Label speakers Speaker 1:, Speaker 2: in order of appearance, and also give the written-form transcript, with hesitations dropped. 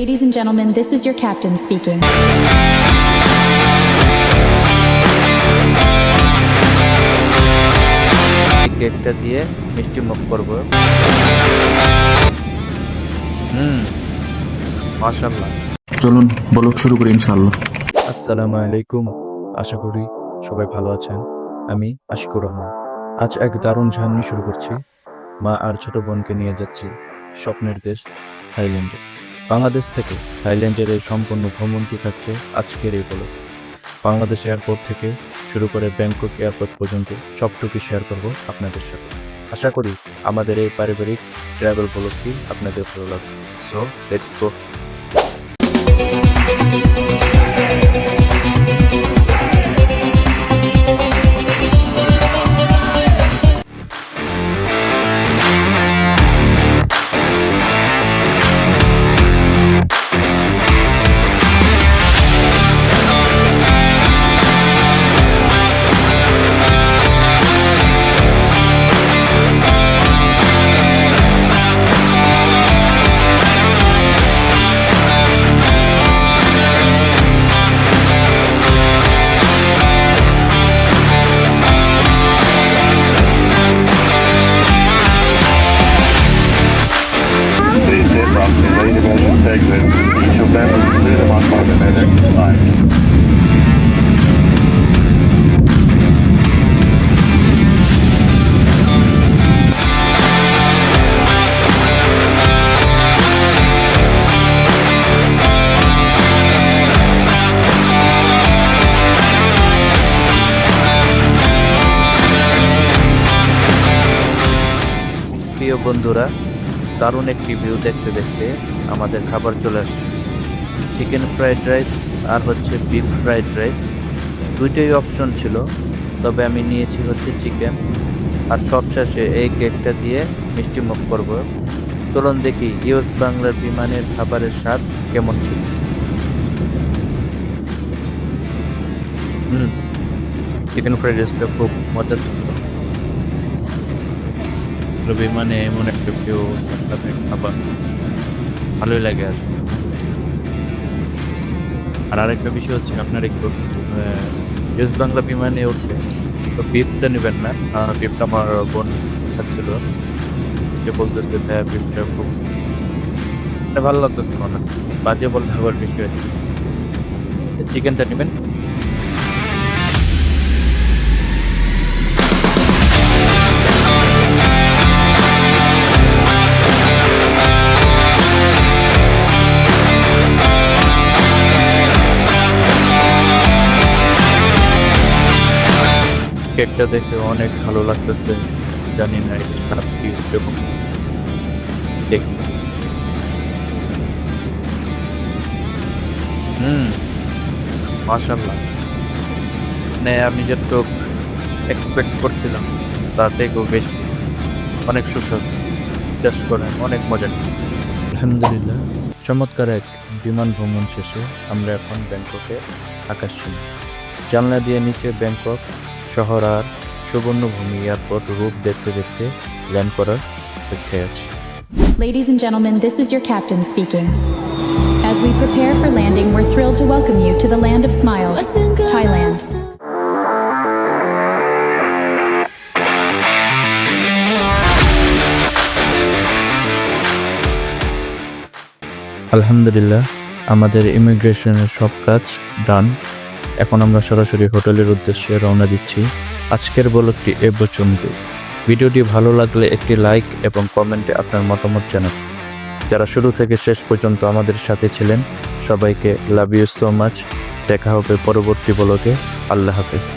Speaker 1: Ladies and gentlemen, this is your captain speaking.
Speaker 2: কেকটা দিয়ে মিষ্টি মুখ করব। মাশাআল্লাহ।
Speaker 3: চলুন ব্লগ শুরু করি ইনশাআল্লাহ।
Speaker 2: আসসালামু আলাইকুম, আশা করি সবাই ভালো আছেন। আমি আশিকুর রহমান। আজ এক দারুণ জার্নি শুরু করছি। মা আর ছোট বোনকে নিয়ে যাচ্ছি স্বপ্নের দেশ থাইল্যান্ডে। বাংলাদেশ থেকে থাইল্যান্ডের এই সম্পূর্ণ ভ্রমণটি থাকছে আজকের এই ব্লগে। বাংলাদেশ এয়ারপোর্ট থেকে শুরু করে ব্যাংকক এয়ারপোর্ট পর্যন্ত সবটুকু শেয়ার করব আপনাদের সাথে। আশা করি আমাদের এই পারিবারিক ট্রাভেল ব্লগটি আপনাদের ভালো লাগবে। So let's go.
Speaker 4: From Delay Division exit, each of them is clear on magnetic line.
Speaker 2: প্রিয় বন্ধুরা, দারুণ একটি ভিউ দেখতে দেখতে আমাদের খাবার চলে আসছে। চিকেন ফ্রাইড রাইস আর হচ্ছে বিফ ফ্রাইড রাইস, দুইটাই অপশন ছিল, তবে আমি নিয়েছি হচ্ছে চিকেন। আর সবশেষে এই কেকটা দিয়ে মিষ্টি মুখ করব। চলুন দেখি ইউএস বাংলার বিমানের খাবারের স্বাদ কেমন ছিল। চিকেন ফ্রাইড রাইসটা খুব মজার ছিল। বিমানে এমন একটা কেউ খাবার ভালোই লাগে। আর আরেকটা বিষয় হচ্ছে, আপনার একটু ইউএস বাংলা বিমানে উঠলে তো বিফটা নেবেন না। বিফটা আমার বোন থাকছিল, সে বলতেছে ভাইয়া বিফটা খুব ভালো লাগতেছে না, বাজে বলতে আবার বিষয় আছে। চিকেনটা নেবেন। কেকটা দেখে অনেক ভালো লাগতেছে, জানি না এটা খারাপ কি এবং দেখি। মাশাআল্লাহ, মানে আমি যেটুকু এক্সপেক্ট করছিলাম তার থেকেও বেশি, অনেক সুস্বাদু, টেস্ট করে অনেক মজা। আলহামদুলিল্লাহ, চমৎকার এক বিমান ভ্রমণ শেষে আমরা এখন ব্যাংককে আকাশসীমা। জানলা দিয়ে নিচে ব্যাংকক শহর আর সুবর্ণভূমি এয়ারপোর্ট রূপ দেখতে দেখতে ল্যান্ড করার অপেক্ষায় আছি।
Speaker 1: Ladies and gentlemen, this is your captain speaking. As we prepare for landing, we're thrilled to welcome you to the land of smiles, Thailand.
Speaker 2: আলহামদুলিল্লাহ, আমাদের ইমিগ্রেশনের সব কাজ ডান। এখন আমরা সরাসরি হোটেলের উদ্দেশ্যে রওনা দিচ্ছি। আজকের ব্লগটি এ পর্যন্ত। ভিডিওটি ভালো লাগলে একটি লাইক এবং কমেন্টে আপনার মতামত জানাবেন। যারা শুরু থেকে শেষ পর্যন্ত আমাদের সাথে ছিলেন, সবাইকে লাভ ইউ সো মাচ। দেখা হবে পরবর্তী ব্লগে। আল্লাহ হাফেজ।